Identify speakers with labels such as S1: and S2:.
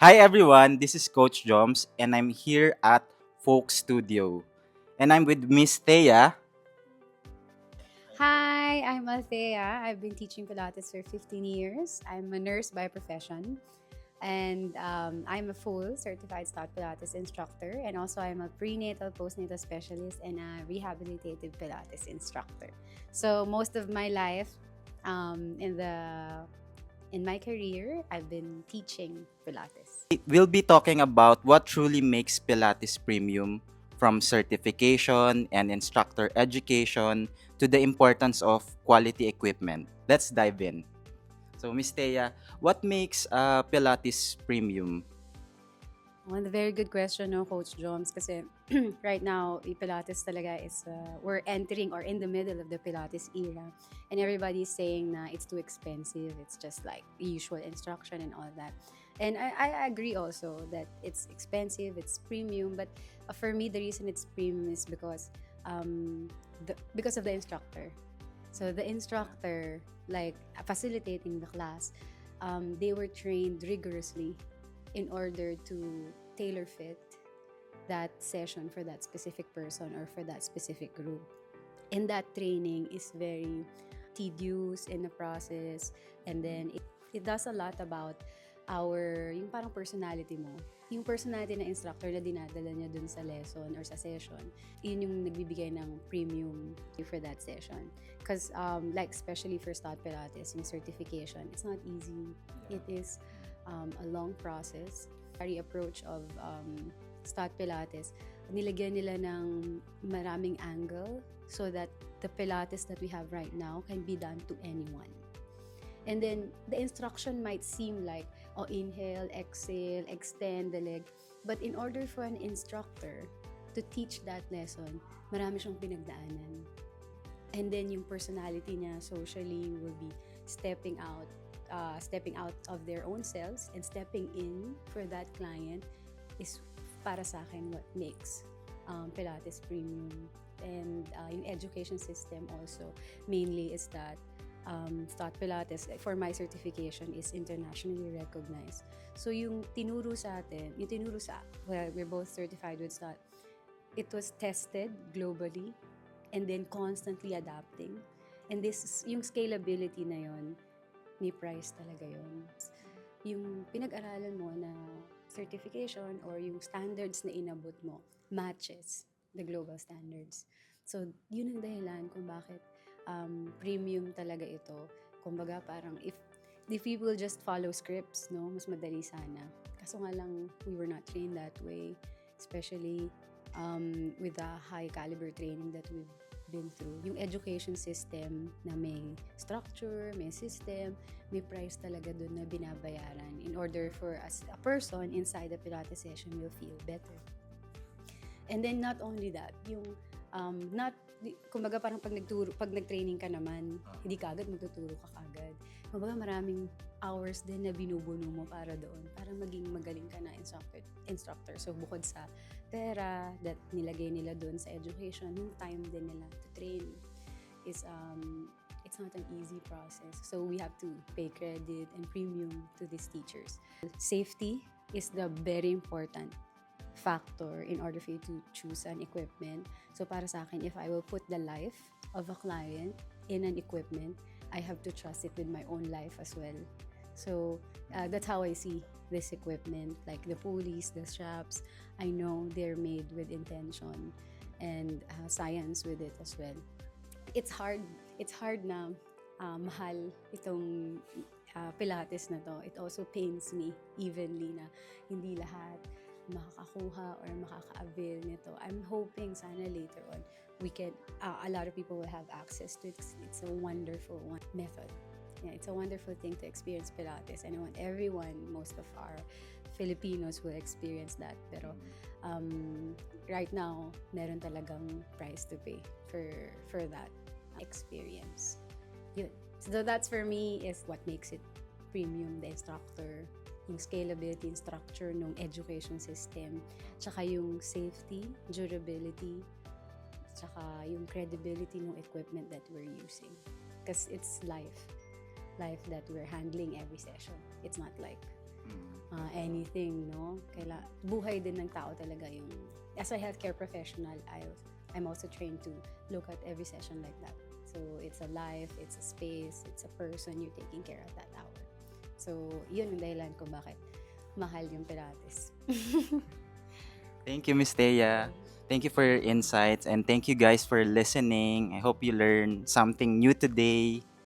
S1: Hi everyone, this is Coach Joms and I'm here at Folk Studio. And I'm with Miss Thea.
S2: Hi, I'm Althea. I've been teaching Pilates for 15 years. I'm a nurse by profession, and I'm a full certified Stott Pilates instructor, and also I'm a prenatal, postnatal specialist, and a rehabilitative Pilates instructor. So most of my life, in my career, I've been teaching Pilates.
S1: We'll be talking about what truly makes Pilates premium, from certification and instructor education to the importance of quality equipment. Let's dive in. So Miss Thea, what makes Pilates premium?
S2: One very good question, no, Coach Joms, kasi right now, Pilates talaga is, we're entering or in the middle of the Pilates era. And everybody's saying na it's too expensive. It's just like usual instruction and all that. And I agree also that it's expensive, it's premium. But for me, the reason it's premium is because of the instructor. So the instructor, like facilitating the class, they were trained rigorously in order to tailor fit that session for that specific person or for that specific group. And that training is very tedious in the process. And then it does a lot about yung parang personality mo. Yung personality ng instructor na dinadala niya dun sa lesson or sa session, yun yung nagbibigay ng premium for that session. Because like especially for Stott Pilates, yung certification, it's not easy. It is a long process. The approach of Stott Pilates, nilagyan nila ng maraming angle so that the Pilates that we have right now can be done to anyone. And then the instruction might seem like, oh, inhale, exhale, extend the leg. But in order for an instructor to teach that lesson, marami siyang pinagdaanan. And then yung personality niya socially will be stepping out of their own selves and stepping in for that client is para sa akin what makes Pilates premium. And yung education system also mainly is that Stott Pilates for my certification is internationally recognized. So yung tinuro sa atin, well, we're both certified with Stott, it was tested globally and then constantly adapting. And yung scalability na yon, may price talaga yon. Yung pinag-aralan mo na certification or yung standards na inabot mo matches the global standards. So, yun ang dahilan kung bakit premium talaga ito. Kumbaga parang if people just follow scripts, no, mas madali sana. Kaso nga lang, we were not trained that way, especially with the high caliber training that we've been through. Yung education system na may structure, may system, may price talaga dun na binabayaran in order for us, a person inside the Pilates session will feel better. And then not only that, yung kumbaga parang pag nag-training ka naman, hindi ka agad magtuturo ka kagad. Kumbaga maraming hours din na binubuno mo para doon, para maging magaling ka na instructor. So bukod sa pera that nilagay nila doon sa education, yung time din nila to train is it's not an easy process. So we have to pay credit and premium to these teachers. Safety is the very important factor in order for you to choose an equipment. So para sa akin, if I will put the life of a client in an equipment, I have to trust it with my own life as well. So that's how I see this equipment, like the pulleys, the straps. I know they're made with intention and science with it as well. It's hard na mahal itong Pilates na to. It also pains me evenly na hindi lahat makakakuha or makaka-avail nito. I'm hoping sana later on we can, a lot of people will have access to it. It's a wonderful method. Yeah, it's a wonderful thing to experience Pilates. And I want everyone, most of our Filipinos will experience that. Pero right now, meron talagang price to pay for that experience. Yun. So that's for me is what makes it premium, the instructor, yung scalability and structure ng education system, tsaka yung safety, durability, tsaka yung credibility ng equipment that we're using. Because it's life that we're handling every session. It's not like anything, no? Buhay din ng tao talaga yung, as a healthcare professional, I'm also trained to look at every session like that. So it's a life, it's a space, it's a person you're taking care of that hour. So yun yung dahilan ko bakit mahal yung Pilates.
S1: Thank you, Miss Thea. Thank you for your insights, and thank you guys for listening. I hope you learned something new today.